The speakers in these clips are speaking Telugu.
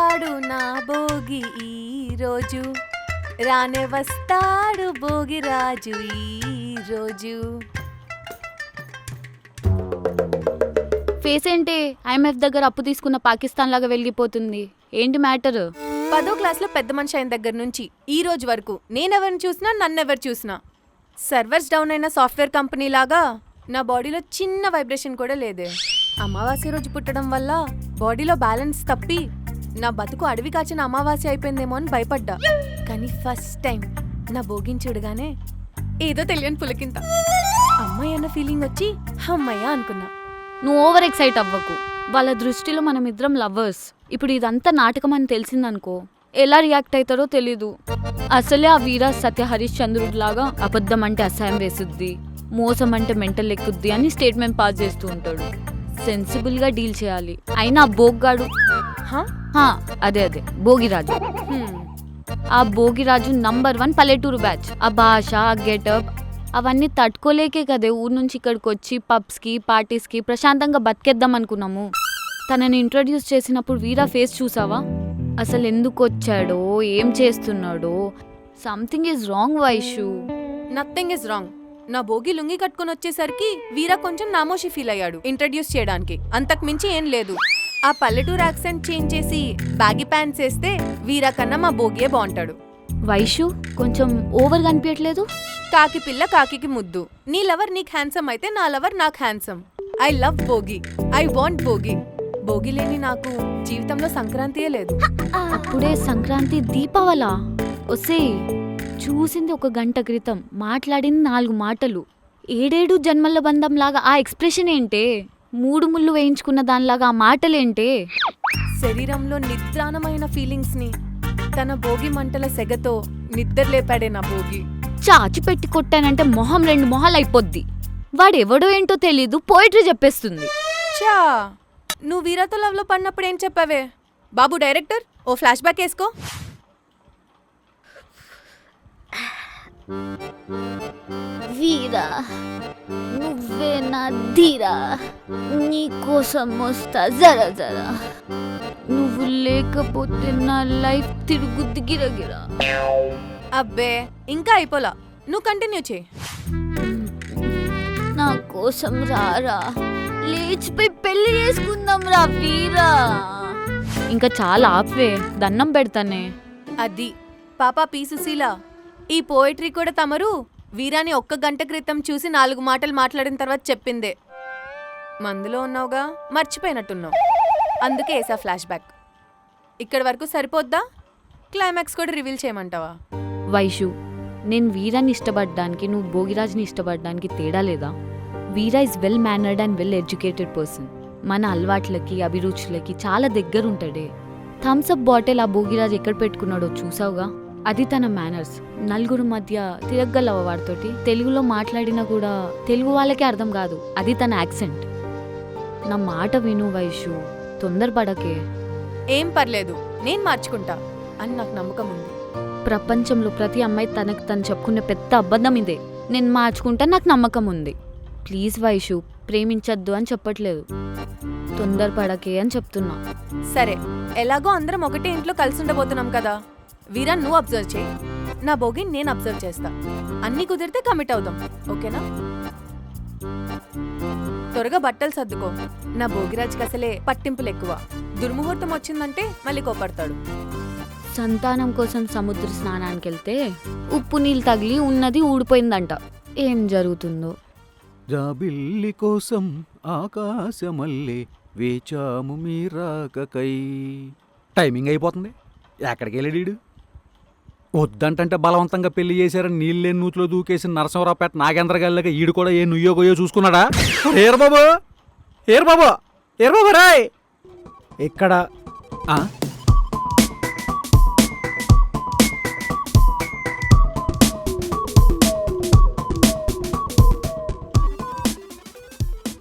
వస్తాడు నా భోగి ఈ రోజు, రానే వస్తాడు భోగి రాజు ఈ రోజు. ఫేస్ ఏంటి IMF దగ్గర అప్పు తీసుకున్న పాకిస్తాన్ లాగా వెలిగిపోతుంది? ఏంటి మ్యాటర్? 10వ క్లాస్లో పెద్ద మనిషి అయిన దగ్గర నుంచి ఈ రోజు వరకు నేనెవరిని చూసినా నన్నెవరు చూసినా సర్వర్స్ డౌన్ అయిన సాఫ్ట్వేర్ కంపెనీ లాగా నా బాడీలో చిన్న వైబ్రేషన్ కూడా లేదే. అమావాస్య రోజు పుట్టడం వల్ల బాడీలో బ్యాలెన్స్ తప్పి నా బతుకు అడవి కాచిన అమావాస్య అయిపోయిందేమో అని భయపడ్డా. కానీ ఫస్ట్ టైం నా భోగిని చూడగానే ఏదో తెలియని పులకింత అమ్మాయి అన్న ఫీలింగ్ వచ్చి అమ్మయ్య అనుకున్నా. నువ్వు ఓవర్ ఎక్సైట్ అవ్వకు. వాళ్ళ దృష్టిలో మనం ఇద్దరం లవర్స్. ఇప్పుడు ఇదంతా నాటకం అని తెలిసిందనుకో ఎలా రియాక్ట్ అవుతారో తెలీదు. అసలే ఆ వీర సత్య హరీష్ చంద్రుడు లాగా అబద్ధం అంటే అసహ్యం వేసుద్ది, మోసం అంటే మెంటల్ ఎక్కుద్ది అని స్టేట్మెంట్ పాస్ చేస్తూ ఉంటాడు. సెన్సిబుల్ గా డీల్ చేయాలి. అయినా ఆ బోగ్గాడు అదే భోగిరాజు. ఆ భోగిరాజు నంబర్ 1 పల్లెటూరు బ్యాచ్. ఆ భాష, ఆ గెటప్ అవన్నీ తట్టుకోలేకే కదే ఊరు నుంచి ఇక్కడికి వచ్చి పబ్స్కి పార్టీస్కి ప్రశాంతంగా బతికేద్దాం అనుకున్నాము. తనని ఇంట్రొడ్యూస్ చేసినప్పుడు వీరా ఫేస్ చూసావా? అసలు ఎందుకు వచ్చాడో, ఏం చేస్తున్నాడో. Something is wrong Vaishu. Nothing is wrong. నా భోగి లుంగి కట్టుకుని వచ్చేసరికి వీరా కొంచెం నామోషి ఫీల్ అయ్యాడు ఇంట్రడ్యూస్ చేయడానికి. అంతకు మించి ఏం లేదు. ఆ పల్లెటూరు యాక్సెంట్ చేంజ్ చేసి బ్యాగీ ప్యాంట్స్ వేస్తే వీరా కన్నా మా భోగియే బాగుంటాడు. వైషు కొంచెం ఓవర్ కనిపించట్లేదు? కాకి పిల్ల కాకి ముద్దు. నీ లవర్ నీకు హ్యాండ్సమ్ అయితే నా లవర్ నాకు handsome. I love Bhogi. I want Bhogi. Bhogi లేని నాకు జీవితంలో సంక్రాంతియే లేదు. అప్పుడే సంక్రాంతి దీపావళా? ఒసే, చూసింది 1 గంట క్రితం, మాట్లాడింది 4 మాటలు. 7 జన్మల బంధం లాగా ఆ ఎక్స్ప్రెషన్ ఏంటే? 3 ముళ్ళు వేయించుకున్న దానిలాగా ఆ మాటలేంటే? శరీరంలో నిద్రాణమైన ఫీలింగ్స్ ని తన భోగి మంటల సెగతో నిద్రలేపాడే నా భోగి. చాచి పెట్టి కొట్టానంటే మొహం 2 మొహాలు అయిపోద్ది. వాడెవడో ఏంటో తెలీదు, పోయిటరీ చెప్పేస్తుంది. చా, నువ్వు వీరాతో లవ్ లో పడినప్పుడు ఏం చెప్పావే? బాబు డైరెక్టర్, ఓ ఫ్లాష్ బ్యాక్ వేసుకో. వీరా, నువ్వే నా ధీరా, నీకోసం వస్తా జరా జరా. నువ్వు లేకపోతే నా లైఫ్ తిరుగుద్ది గిరగిరా. అబ్బే, ఇంకా అయిపోలా, నువ్వు కంటిన్యూ చేయి. నా కోసం రారా, లేచిపోయి పెళ్లి చేసుకుందాం రా వీరా. ఇంకా చాలా ఆపే, దండం పెడతానే. అది పాపా పి సుశీల, ఈ పోయిటరీ కూడా తమరు వీరాని 1 గంట క్రితం చూసి 4 మాటలు మాట్లాడిన తర్వాత చెప్పిందే. మందులో ఉన్నావుగా, మర్చిపోయినట్టున్నావు. అందుకే వేసా ఫ్లాష్ బ్యాక్. ఇక్కడి వరకు సరిపోద్దా? క్లైమాక్స్ కూడా రివీల్ చేయమంటావా? వైషు, నేను వీరాన్ని ఇష్టపడడానికి నువ్వు భోగిరాజ్ని ఇష్టపడడానికి తేడా లేదా? Veera is well mannered and well educated person. మన అలవాట్లకి అభిరుచులకి చాలా దగ్గరుంటాడే. థమ్స్అప్ బాటిల్ ఆ భోగిరాజ్ ఎక్కడ పెట్టుకున్నాడో చూసావుగా? అది తన మేనర్స్. నలుగురు మధ్య తిరగలవ వాడితోటి. తెలుగులో మాట్లాడినా కూడా తెలుగు వాళ్ళకే అర్థం కాదు. అది తన యాక్సెంట్. నా మాట విను వైషు, తొందరపడకే. ఏం పర్లేదు, నేను మార్చుకుంటా అని నాకు నమ్మకం ఉంది. ప్రపంచంలో ప్రతి అమ్మాయి తనకు తను చెప్పుకునే పెద్ద అబద్ధం ఇదే. నేను మార్చుకుంటా, నాకు నమ్మకం ఉంది. ప్లీజ్ వైషు, ప్రేమించద్దు అని చెప్పట్లేదు, తొందరపడకే అని చెప్తున్నా. సరే, ఎలాగో అందరం ఒకటే ఇంట్లో కలిసి ఉండబోతున్నాం కదా. వీరా నువ్వు అబ్జర్వ్ చేయి, నా భోగి నేను అబ్జర్వ్ చేస్తా. అన్నీ కుదిరితే కమిట్ అవుదాం, ఓకేనా? త్వరగా బట్టలు సర్దుకో. నా భోగిరాజ్కి అసలే పట్టింపులు ఎక్కువ. దుర్ముహూర్తం వచ్చిందంటే మళ్ళీ కోపడతాడు. సంతానం కోసం సముద్ర స్నానానికి వెళ్తే ఉప్పు నీళ్ళు తగిలి ఉన్నది ఊడిపోయిందంట. ఏం జరుగుతుందో? జాబిల్లి కోసం ఆకాశమల్లే వేచాము మీరాకై. టైమింగ్ అయిపోతుంది. ఎక్కడికి వెళ్ళాడు? వద్దంటే బలవంతంగా పెళ్లి చేశారని నీళ్ళేని నూతిలో దూకేసి నరసింహరావుపేట నాగేంద్ర గారిలాగా ఈడు కూడా ఏ నుయ్యో గొయ్యో చూసుకున్నాడా? ఏర్బాబు ఏర్బాబు ఏర్బాబు రాయ్ ఇక్కడ.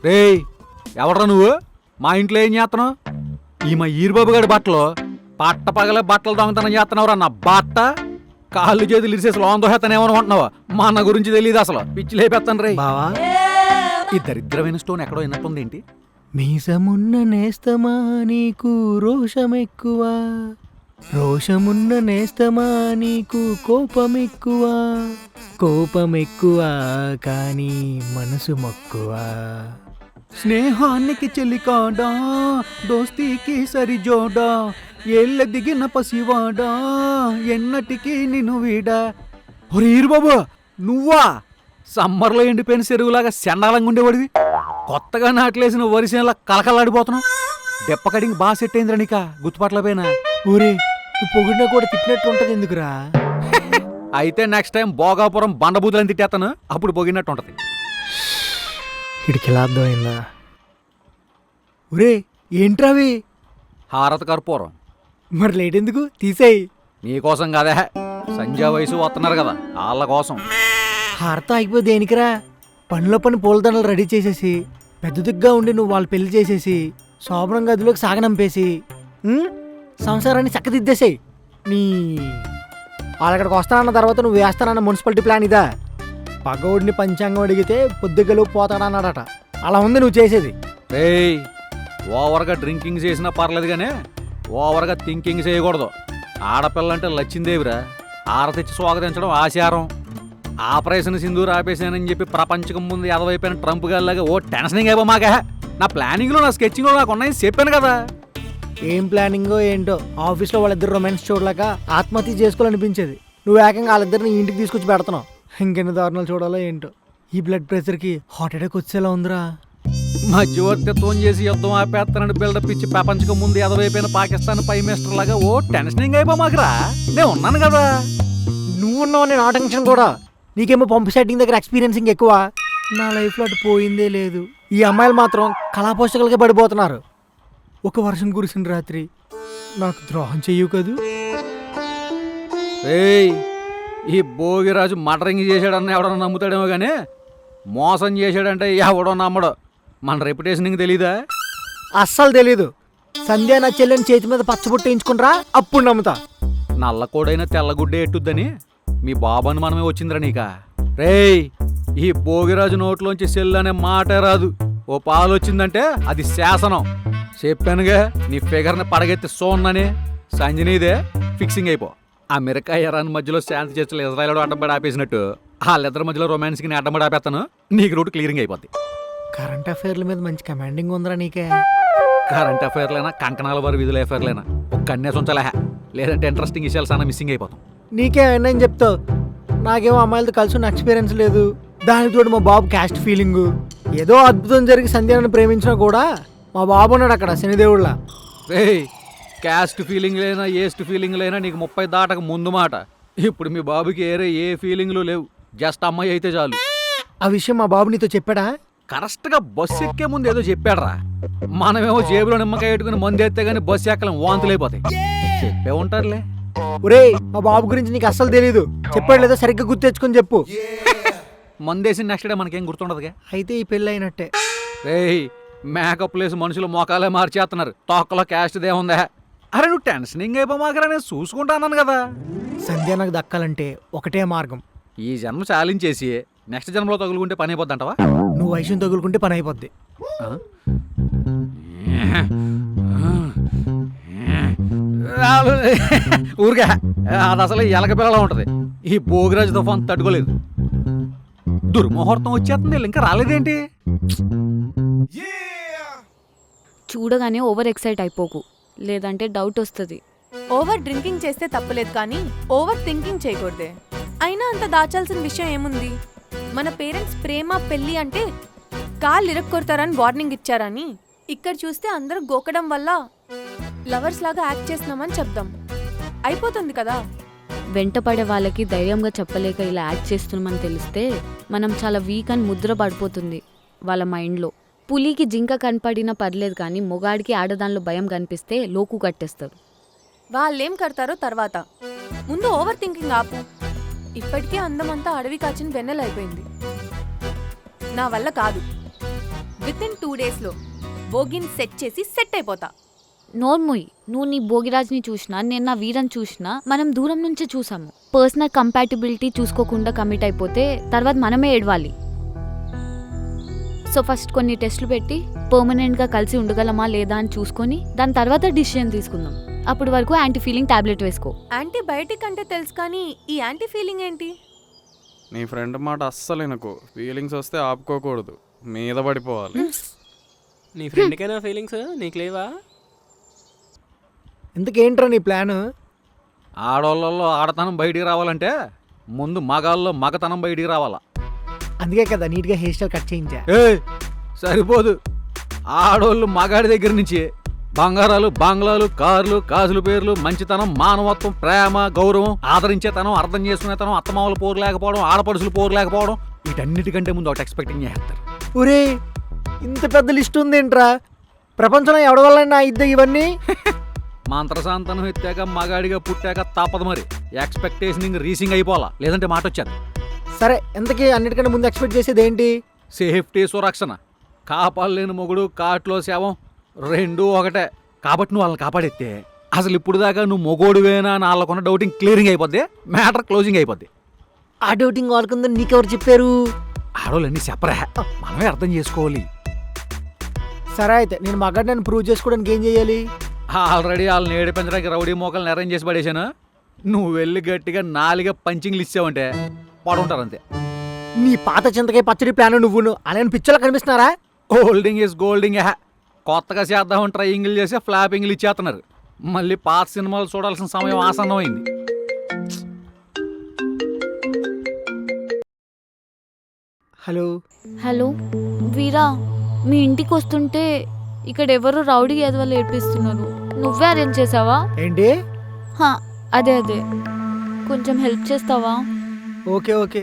రేయ్, ఎవడ్రా నువ్వు? మా ఇంట్లో ఏం చేస్తున్నావు? ఈ మా ఈరుబాబు గారి బట్టలు పట్ట పగలే బట్టలు దొంగతనం చేస్తున్నావురా నా బట్ట. కాళ్ళు చేతులు ఇరిసేసి లోన్ దోహేతనేమనుకుంటున్నావా? మా అన్న గురించి తెలియదు అసలు. పిచ్చి లేపేస్తాను రే. ఈ దరిద్రమైన స్టోన్ ఎక్కడో విన్నట్టుంది ఏంటి? మీసమున్న నేస్తమా నీకు రోషమెక్కువ, రోషమున్న నేస్తమా నీకు కోపమెక్కువ, కోపమెక్కువ కానీ మనసు మక్కువ. స్నేహానికి చెల్లికాడా, దోస్తీకి సరిజోడా, ఏళ్ళ దిగిన పసివాడా, ఎన్నటికీ నిన్ను వీడా. ఒరే ఈరుబాబు, నువ్వా? సమ్మర్లో ఎండిపోయిన చెరువులాగా చండాలంగా ఉండేవాడివి కొత్తగా నాట్లేసిన వరిసేలా కలకలాడిపోతున్నావు. దెప్ప కడిగి బాగా సెట్ అయిందిరా నీక గుర్తుపట్లపోయినా. ఊరే నువ్వు పొగిడినా కూడా తిట్టినట్టు ఉంటది ఎందుకురా? అయితే నెక్స్ట్ టైం భోగాపురం బండబూతులని తిట్టేస్తాను, అప్పుడు పొగిడినట్టు ఉంటది. ఇడికి ఎలా అర్థమైందా? ఊరే ఏంట్రావి? హారత కర్పూరం. మరి లేట్ ఎందుకు? తీసేయి. నీకోసం కాదే, సంధ్యా వయసు వస్తున్నారు కదా వాళ్ళ కోసం. హారత అయిపోయి దేనికిరా? పనిలో పని పూలదండలు రెడీ చేసేసి పెద్ద దిగ్గా ఉండి నువ్వు వాళ్ళు పెళ్లి చేసేసి శోభనం గదిలోకి సాగనంపేసి సంసారాన్ని చక్కదిద్దేసేయి. నీ వాళ్ళక్కడికి వస్తానన్న తర్వాత నువ్వు వేస్తానన్న మున్సిపాలిటీ ప్లాన్ ఇదా? పగోడిని పంచాంగం అడిగితే పొద్దుగలు పోతాడన్నాడట. అలా ఉంది నువ్వు చేసేది. రేయ్, ఓవర్గా డ్రింకింగ్ చేసినా పర్లేదు కానీ ఓవర్గా థింకింగ్ చేయకూడదు. ఆడపిల్లంటే లచ్చిందేవిరా, ఆరతిచ్చి స్వాగతించడం ఆచారం. ఆపరేషన్ సింధూర్ ఆపేసానని చెప్పి ప్రపంచకం ముందు ఎదవైపోయిన ట్రంప్ గారిలాగా ఓ టెన్షనింగ్ అయిపో మాక. నా ప్లానింగ్లో నా స్కెచ్చింగ్లో నాకు ఉన్నాయని చెప్పాను కదా. ఏం ప్లానింగో ఏంటో, ఆఫీస్లో వాళ్ళిద్దరు రొమాన్స్ చూడలేక ఆత్మహత్య చేసుకోవాలనిపించేది. నువ్వు ఏకంగా వాళ్ళిద్దరిని ఇంటికి తీసుకొచ్చి పెడుతున్నావు. ఇంకెన్ని దారుణాలు చూడాలో ఏంటో. ఈ బ్లడ్ ప్రెషర్కి హార్ట్ అటాక్ వచ్చేలా ఉందిరా. మధ్యవర్తిత్వం చేసి యుద్ధం ఆపేస్తానని బిల్డప్ ఇచ్చి ప్రపంచకం ముందు ఎదవైపోయిన పాకిస్తాన్ ప్రైమ్ మినిస్టర్ లాగా ఓ టెన్షనింగ్ అయిపో మాకురా. నేను ఉన్నాను కదా. నువ్వున్నావు, నేను ఆ టెన్షన్ కూడా. నీకేమో పంపు సెట్టింగ్ దగ్గర ఎక్స్పీరియన్సింగ్ ఎక్కువ. నా లైఫ్లో అటు పోయిందే లేదు. ఈ అమ్మాయిలు మాత్రం కళాపోషకులకే పడిపోతున్నారు. ఒక వర్షం కురిసిన రాత్రి నాకు ద్రోహం చెయ్యవు కదూ. ఏయ్, ఈ భోగిరాజు మటరింగ్ చేశాడన్న ఎవడన్నా నమ్ముతాడేమో కానీ మోసం చేశాడంటే ఎవడో నమ్మడు. మన రెప్యుటేషన్ ఇంక తెలీదా? అస్సలు తెలీదు. సంధ్య నా చెల్లెని చేతి మీద పచ్చబుట్టించుకుంటారా, అప్పుడు నమ్ముతా. నల్లకోడైనా తెల్లగుడ్డే ఎట్టుద్దని మీ బాబాను మనమే వచ్చిందిరా నీక. రేయ్, ఈ భోగిరాజు నోట్లోంచి సెల్ అనే మాటే రాదు. ఓ పాలు వచ్చిందంటే అది శాసనం. చెప్పానుగా నీ ఫిగర్ని పడగెత్తి సోన్నని. సంజనీదే ఫిక్సింగ్ అయిపో. అమెరికా ఇరాన్ మధ్యలో శాంతి చర్చలు ఇజ్రాయెల్ అడ్డంబడి ఆపేసినట్టు వాళ్ళిద్దరి మధ్యలో రొమాన్స్కి నేను అడ్డంబడి ఆపేస్తాను. నీకు రూట్ క్లియరింగ్ అయిపోద్ది. కరెంట్ అఫైర్ల మీద మంచి కమాండింగ్ ఉందిరా నీకే. కరెంట్ అఫైర్లైనా కంకణాల వారి విధుల అఫైర్లైనా ఒక కన్నేసి ఉంచాలే, లేదంటే ఇంట్రెస్టింగ్ విషయాలు చాలా మిస్సింగ్ అయిపోతాం. నీకేమైనా చెప్తావు. నాకేమో అమ్మాయిలతో కలిసి ఉన్న ఎక్స్పీరియన్స్ లేదు. దానికి తోడు మా బాబు క్యాస్ట్ ఫీలింగు. ఏదో అద్భుతం జరిగి సంధ్యాన్ని ప్రేమించినా కూడా మా బాబు ఉన్నాడు అక్కడ శనిదేవుళ్ళ. రేయ్, క్యాస్ట్ ఫీలింగ్ లేనా ఏస్ట్ ఫీలింగ్ లేనా నీకు 30 దాటక ముందు మాట. ఇప్పుడు మీ బాబుకి ఏ ఫీలింగ్లు లేవు. జస్ట్ అమ్మాయి అయితే చాలు. ఆ విషయం మా బాబు నీతో చెప్పాడా? కరెక్ట్గా బస్సు ఎక్కే ముందు ఏదో చెప్పాడరా. మనమేమో జేబులో నిమ్మకాయ పెట్టుకుని మందు ఎత్తే గానీ బస్సు ఎక్కలేం, వాంతులు అయిపోతాయి. చెప్పే ఉంటారులే. ఒరేయ్, మా బాబు గురించి నీకు అస్సలు తెలీదు. చెప్పాడు లేదో సరిగ్గా గుర్తు తెచ్చుకొని చెప్పు. మందేసిన నెక్స్ట్ డే మనకేం గుర్తుండదుగా. అయితే ఈ పెళ్ళి అయినట్టే. రేయ్, మేకప్ లేసి మనుషులు మోకాలే మార్చేస్తున్నారు. తోకలో క్యాస్ట్ దేముందా? అరే నువ్వు టెన్షనింగ్ అయిపోమాకరా, నేను చూసుకుంటాను కదా. సంధ్య నాకు దక్కాలంటే ఒకటే మార్గం. ఈ జన్మ చాలించేసి నెక్స్ట్ జన్మలో తగులుకుంటే పని అయిపోద్ది అంటవా? నువ్వు వయసును తగులుకుంటే పని అయిపోద్ది. ఊరికే అది అసలు ఎలక పిల్లలా ఉంటది. ఈ భోగిరాజు తుఫాన్ తట్టుకోలేదు. దుర్ముహూర్తం వచ్చేస్తుంది, ఇంకా రాలేదేంటి? చూడగానే ఓవర్ ఎక్సైట్ అయిపోకు, లేదంటే డౌట్ వస్తుంది. ఓవర్ డ్రింకింగ్ చేస్తే తప్పులేదు కానీ ఓవర్ థింకింగ్ చేయకూడదే. అయినా అంత దాచాల్సిన విషయం ఏముంది? మన పేరెంట్స్ ప్రేమ పెళ్లి అంటే కాళ్ళు ఇరక్కొడతారని వార్నింగ్ ఇచ్చారని ఇక్కడ చూస్తే అందరూ గోకడం వల్ల లవర్స్ లాగా యాక్ట్ చేస్తున్నామని చెప్దాం, అయిపోతుంది కదా. వెంటపడే వాళ్ళకి ధైర్యంగా చెప్పలేక ఇలా యాక్ట్ చేస్తున్నామని తెలిస్తే మనం చాలా వీక్ అని ముద్ర పడిపోతుంది వాళ్ళ మైండ్లో. పులికి జింక కనపడినా పర్లేదు కానీ మొగాడికి ఆడదానిలో భయం కనిపిస్తే లోకు కట్టేస్తారు. వాళ్ళేం కడతారో తర్వాత, ముందు ఓవర్ థింకింగ్ ఆపు. ఇప్పటికే అందమంతా అడవి కాచిన వెన్నెలైపోయింది. నా వల్ల కాదు. వితిన్ 2 daysలో బోగిని సెట్ చేసి సెట్ అయిపోతా. నోర్మోయ్, నువ్వు నీ భోగిరాజ్ని చూసినా నేను నా వీరని చూసినా మనం దూరం నుంచే చూసాము. పర్సనల్ కంపాటిబిలిటీ చూసుకోకుండా కమిట్ అయిపోతే తర్వాత మనమే ఏడవాలి. సో ఫస్ట్ కొన్ని టెస్టులు పెట్టి పర్మనెంట్గా కలిసి ఉండగలమా లేదా అని చూసుకొని దాని తర్వాత డిసిషన్ తీసుకుందాం. అప్పటి వరకు యాంటీ ఫీలింగ్ టాబ్లెట్ వేసుకో. యాంటీబయాటిక్ అంటే తెలుసు కానీ ఈ యాంటీ ఫీలింగ్ ఏంటి? నీ ఫ్రెండ్ మాట అస్సలు వినకు. ఫీలింగ్స్ వస్తే ఆపుకోకూడదు, మీద పడిపోవాలి. నీ ఫ్రెండ్కైనా ఫీలింగ్స్ నీకు లేవా? ఇంతకేంట్రా నీ ప్లాను? ఆడోళ్ళల్లో ఆడతనం బయటికి రావాలంటే ముందు మగాళ్ళలో మగతనం బయటికి రావాలా. అందుకే కదా నీట్గా హెయిర్ స్టైల్ కట్ చేయించా. సరిపోదు. ఆడోళ్ళు మగాడి దగ్గర నుంచి బంగారాలు, బంగ్లాలు, కార్లు, కాసుల పేర్లు, మంచితనం, మానవత్వం, ప్రేమ, గౌరవం, ఆదరించేతనం, అర్థం చేసుకునేతనం, అత్తమామలు పోరు లేకపోవడం, ఆడపడుసులు పోరు లేకపోవడం, వీటన్నిటికంటే ముందు ఒకటి ఎక్స్పెక్టింగ్ చేస్తారు. ఒరే ఇంత పెద్ద లిస్ట్ ఉందేంట్రా? ప్రపంచంలో ఎవడి వల్ల ఇద్దా ఇవన్నీ? మంత్రశాంతనం ఎత్తాక మగాడిగా పుట్టాక తప్పదు మరి. ఎక్స్పెక్టేషన్ రీసింగ్ అయిపోవాలా, లేదంటే మాట వచ్చేది. సరే ఇంతకీ అన్నిటికంటే ముందు ఎక్స్పెక్ట్ చేసేది ఏంటి? సేఫ్టీ, సురక్షణ. కాపాడలేని మొగుడు, కాట్లో శవం రెండూ ఒకటే. కాబట్టి నువ్వు వాళ్ళని కాపాడెత్తే అసలు ఇప్పుడు దాకా నువ్వు మొగోడువేనా అని వాళ్ళకున్న డౌటింగ్ క్లియరింగ్ అయిపోద్ది, మ్యాటర్ క్లోజింగ్ అయిపోద్ది. ఆ డౌటింగ్ వాళ్ళకుందని నీకెవరు చెప్పారు? ఆడోళ్ళన్నీ చెప్పరా, మనమే అర్థం చేసుకోవాలి. సరే అయితే నేను మగాడిని ప్రూవ్ చేసుకోవడానికి ఏం చేయాలి? ఆల్రెడీ వాళ్ళని ఏడిపించడానికి రౌడీ మోకల్ని అరేంజ్ చేసి పడేశాను. నువ్వు వెళ్ళి గట్టిగా 4 పంచింగ్లు ఇచ్చావంటే పడుంటారు అంతే. నీ పాత చింతకాయ పచ్చడి ప్లాన్ నువ్వును అలా పిక్చర్లో కనిపిస్తున్నారా? Holding is Golding. కొత్తగా చేద్దామని ట్రయింగ్లు చేసి ఫ్లాపింగ్లు ఇచ్చేస్తున్నారు. మళ్ళీ పాత సినిమాలు చూడాల్సిన సమయం ఆసన్నమైంది. హలో హలో వీరా, మీ ఇంటికి వస్తుంటే ఇక్కడ ఎవరో రౌడీ ఎదవలు ఏడిపిస్తున్నారు. నువ్వే అరేంజ్ చేసావా? ఏంటి? హా, అదే కొంచెం హెల్ప్ చేస్తావా? Okay okay.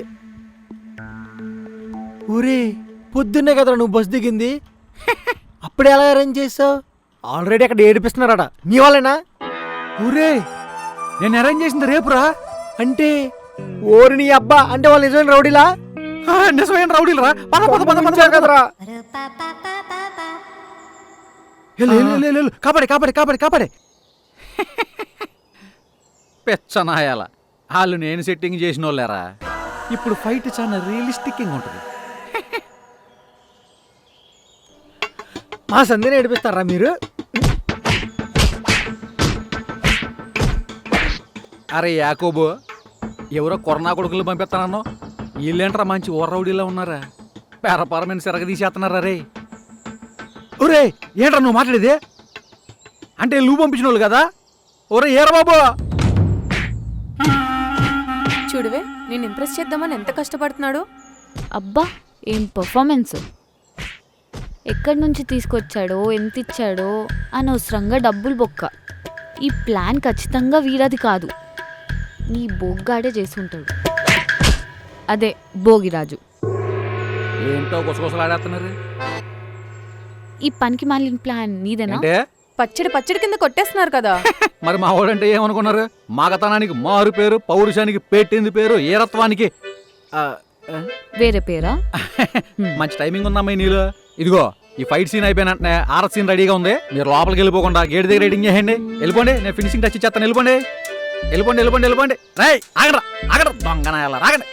ఊరే పొద్దున్నే కదా నువ్వు బస్ దిగింది, అప్పుడే ఎలా అరేంజ్ చేసావు? ఆల్రెడీ అక్కడ ఏడిపిస్తున్నారట, నీ వాళ్ళేనా? ఊరే నేను అరేంజ్ చేసింది రేపురా. అంటే ఓరి నీ అబ్బా, అంటే వాళ్ళు నిజమైన రౌడీలా? నిజమైన రౌడీలరా. కదరా కాపాడే పెచ్చనాయాల. వాళ్ళు నేను సెట్టింగ్ చేసిన వాళ్ళేరా. ఇప్పుడు ఫైట్ చాలా రియలిస్టిక్ ఉంటుంది. మా సంధిని ఏడిపిస్తారా మీరు? అరే యాకోబు, ఎవరో కొరనా కొడుకులు పంపిస్తానన్నో, వీళ్ళేంట్రా మంచి రౌడీలా ఉన్నారా? పెరపరమైన సిరగ తీసేస్తున్నారా రే. ఒరే ఏంట్రా నువ్వు మాట్లాడేది? అంటే నువ్వు పంపించిన వాళ్ళు కదా? ఒరే ఏరా బాబు, చూడవే నేను ఇంప్రెస్ చేద్దామని ఎంత కష్టపడుతున్నాడు. అబ్బా ఏం పర్ఫార్మెన్స్! ఎక్కడి నుంచి తీసుకొచ్చాడో, ఎంత ఇచ్చాడో అనవసరంగా డబ్బులు బొక్క. ఈ ప్లాన్ ఖచ్చితంగా వీరది కాదు, నీ బొగ్గాడే చేసుకుంటాడు. అదే భోగిరాజు. ఏంటో గుసగుసలాడేస్తున్నారు. ఈ పనికి మాలిన ప్లాన్ నీదేనా? అంటే పచ్చడి కింద కొట్టేస్తున్నారు కదా. మరి మా వాడంటే ఏమనుకున్నారు? మగతనానికి మారు పేరు, పౌరుషానికి పెట్టింది పేరు, ఈరత్వానికి వేరే పేరా? మంచి టైమింగ్ ఉందమ్మా నీలో. ఇదిగో ఈ ఫైట్ సీన్ అయిపోయినట్టే ఆర్ఎస్ సీన్ రెడీగా ఉంది. మీరు లోపలికి వెళ్ళిపోకుండా గేట్ దగ్గర రెడీ చేయండి. వెళ్ళిపోండి, నేను ఫినిషింగ్ టచ్ ఇచ్చేస్తాను. వెళ్ళిపోండి. రై ఆగడ దొంగనాయాల రాగండి.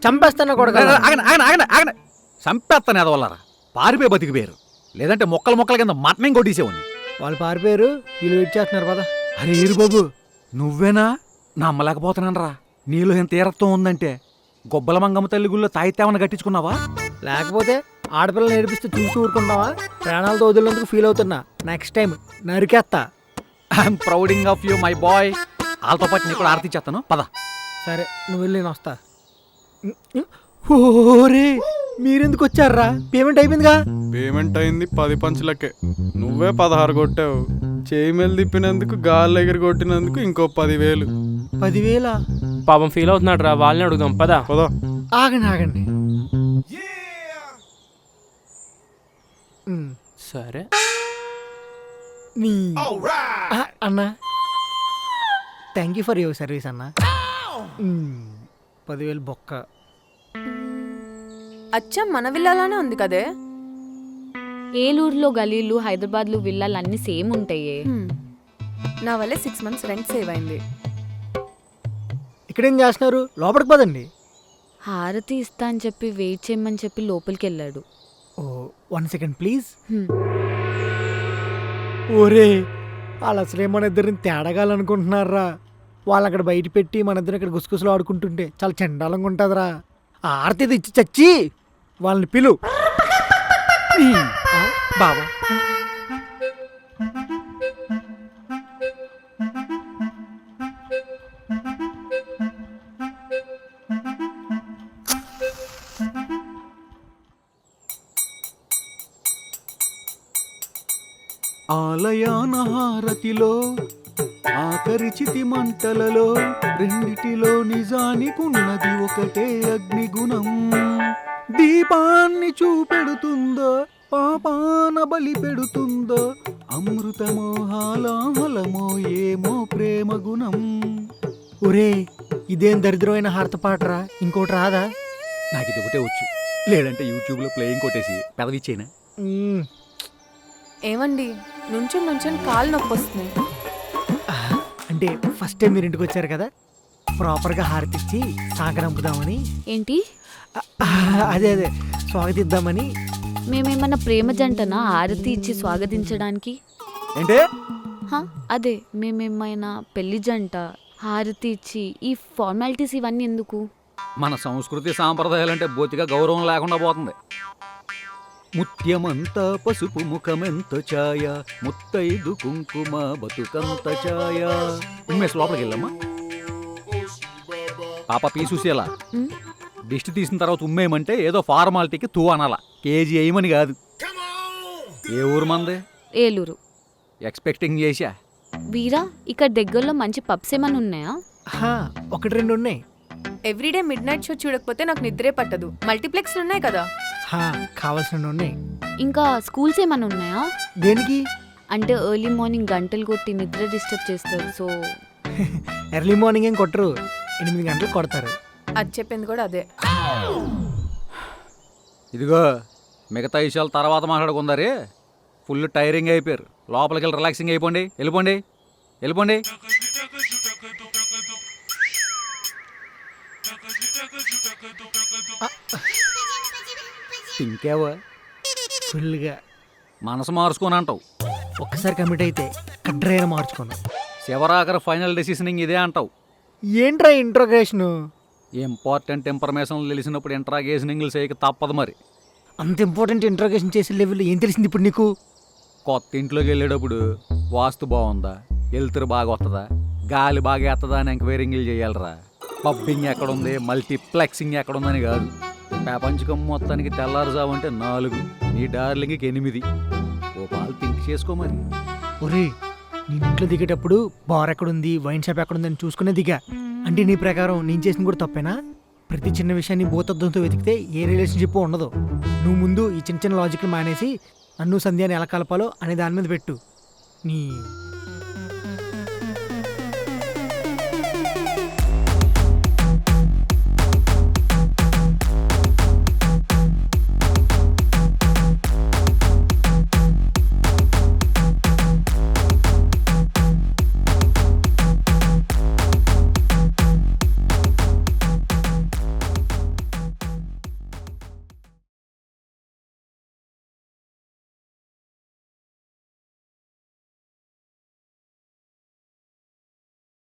చంపేస్తాను కూడా ఆగండి. చంపేస్తాను ఎదవల్లారా. పారిపోయి బతికిపోయారు, లేదంటే మొక్కల కింద మటనం కొట్టేసేవాడిని. వాళ్ళు పారిపోయారు, వీళ్ళు వెయిట్ చేస్తున్నారు కదా. అరే ఏరు బాబు, నువ్వేనా? నమ్మలేకపోతున్నాను రా. నీలో ఎంత తీరత్వం ఉందంటే గొబ్బల మంగమ్మ తల్లి గుళ్ళో తాయితేమని కట్టించుకున్నావా? లేకపోతే ఆడపిల్లలు నేర్పిస్తే చూసి ఊరుకుంటావా? ప్రాణాలతో వదిలినందుకు ఫీల్ అవుతున్నా. నెక్స్ట్ టైం నరికేస్తా. I'm prouding of you my boy. వాళ్ళతో పాటు నీకు కూడా ఆరతి చేస్తాను, పద. సరే నువ్వు వెళ్ళి నేను వస్తా. ఓరే మీరెందుకు వచ్చారా? పేమెంట్ అయిపోయిందిగా. పేమెంట్ అయింది 10 పంచులకే, నువ్వే 16 కొట్టావు. చేయి మీద తిప్పినందుకు, గాలి దగ్గర కొట్టినందుకు ఇంకో 10,000. 10,000? పాపం ఫీల్ అవుతున్నాడు రా, వాళ్ళని అడుగుదాం పదా. ఆగండి సరే అన్నా, thank you for your service అన్నా. 10,000 బొక్క. అచ్చం మన విల్లాలానే ఉంది కదే. ఏలూరులో గలీలు, హైదరాబాద్లో విల్లాలు అన్నీ సేమ్ ఉంటాయే. నా వల్లే 6 months రెంట్ సేవ్ అయింది. ఇక్కడేం చేస్తున్నారు? లోపలికి పదండి. హారతి ఇస్తా అని చెప్పి వెయిట్ చేయమని చెప్పి లోపలికి వెళ్ళాడు. ఓ 1 సెకండ్ ప్లీజ్. హ్మ్. ఓరే వాళ్ళు అసలే మన ఇద్దరిని తేడగాలనుకుంటున్నారా. వాళ్ళు అక్కడ బయట పెట్టి మన ఇద్దరు ఇక్కడ గుసగుసలు ఆడుకుంటుంటే చాలా చండాలంగా ఉంటుందిరా. ఆర్తిది ఇచ్చి చచ్చి వాళ్ళని పిలు. ఆ, బాబా ఆలయాన హారతిలో ఆఖరి చితి మంటలలో రెండిటిలో నిజానికున్నది ఒకటే అగ్నిగుణం. దీపాన్ని చూపెడుతుందో పాపాన బలి పెడుతుందో అమృతమో హాలాహలమో ఏమో ప్రేమ గుణం. ఒరే ఇదేం దరిద్రమైన హారత పాటరా, ఇంకోటి రాదా? నాకు ఇది ఒకటే వచ్చు, లేదంటే యూట్యూబ్లో ప్లేయింగ్ కొట్టేసి పెదవిచ్చేనా. మ్మ్. ఏమండి నుంచొని నుంచొని కాలు నొప్పి వస్తున్నాయి. అంటే ఫస్ట్ టైం మీరు ఇంటికి వచ్చారు కదా, ప్రాపర్గా హారతిచ్చి సాగనంపుదామని. ఏంటి? అదే స్వాగతిద్దామని. మేమేమన్నా ప్రేమ జంటనా హారతి ఇచ్చి స్వాగతించడానికి? ఏంటే హా, అదే మేమేమైనా పెళ్లి జంట హారతి ఇచ్చి ఈ ఫార్మాలిటీస్ ఇవన్నీ ఎందుకు? మన సంస్కృతి సాంప్రదాయాలంటే బొత్తిగా గౌరవం లేకుండా పోతుంది. ముత్యమంతా పసుపు ముఖమెంత ఛాయ ముత్తైదు కుంకుమ బతుకంత ఛాయ. ఉమ్మేసి లోపలికి వెళ్ళమ్మా. పాప పీసూసేలా ఉమ్, దిష్టి తీసిన తర్వాత ఉమ్మేయమంటే ఏదో ఫార్మాలిటీకి తూ అనాల, కేజీ వేయమని కాదు. ఏ ఊరు మంది? ఏలూరు. ఎక్స్పెక్టింగ్ చేశా. వీరా, ఇక్కడ దగ్గరలో మంచి పబ్స్ ఏమైనా ఉన్నాయా? హా, 1-2 ఉన్నాయి. ఎవ్రీడే మిడ్ నైట్ షో చూడకపోతే నాకు నిద్రే పట్టదు. మల్టీప్లెక్స్లు ఉన్నాయి కదా. హా, కావాల్సిన ఉన్నాయి. ఇంకా స్కూల్స్ ఏమైనా ఉన్నాయా? దేనికి? అంటే ఎర్లీ మార్నింగ్ గంటలు కొట్టి నిద్ర డిస్టర్బ్ చేస్తారు. సో ఎర్లీ మార్నింగ్ ఏం కొట్టరు, 8 గంటలకు కొడతారు. అది చెప్పింది కూడా అదే. ఇదిగో మిగతా విషయాలు తర్వాత మాట్లాడుకుందారే. ఫుల్ టైరింగ్ అయిపోయారు. లోపలికి వెళ్ళి రిలాక్సింగ్ అయిపోండి. వెళ్ళిపోండి వెళ్ళిపోండి. ఇంకేవా ఫుల్గా మనసు మార్చుకొని అంటావు. ఒక్కసారి కమిట్ అయితే కడ్రైన మార్చుకోను. శివరాకర్ ఫైనల్ డెసిషనింగ్ ఇదే అంటావు. ఏంట్రా ఇంట్రోగేషను? ఇంపార్టెంట్ ఇన్ఫర్మేషన్ తెలిసినప్పుడు ఇంట్రాగేషనింగ్లు చేయక తప్పదు మరి. అంత ఇంపార్టెంట్ ఇంట్రోగేషన్ చేసే లెవెల్ ఏం తెలిసింది ఇప్పుడు నీకు? కొత్త ఇంట్లోకి వెళ్ళేటప్పుడు వాస్తు బాగుందా, వెలుతురు బాగా వస్తుందా, గాలి బాగా ఎత్తదా అని ఎంక్వైరింగ్లు చేయాలరా. పబ్బింగ్ ఎక్కడుంది, మల్టీప్లెక్సింగ్ ఎక్కడుందని కాదు. ప్రపంచకం మొత్తానికి తెల్లారుజావంటే 4, నీ డార్లింగ్కి 8. ఓ పాలు థింక్ చేసుకో మరి. ఒరే నేను ఇంట్లో దిగేటప్పుడు బార్ ఎక్కడుంది, వైన్ షాప్ ఎక్కడుంది అని చూసుకునే దిగా. అంటే నీ ప్రకారం నేను చేసిన కూడా తప్పేనా? ప్రతి చిన్న విషయాన్ని భూతత్వంతో వెతికితే ఏ రిలేషన్షిప్ ఉండదు. నువ్వు ముందు ఈ చిన్న చిన్న లాజిక్లు మానేసి నన్ను సంధ్యాన్ని ఎలా కలపాలో అనే దాని మీద పెట్టు. నీ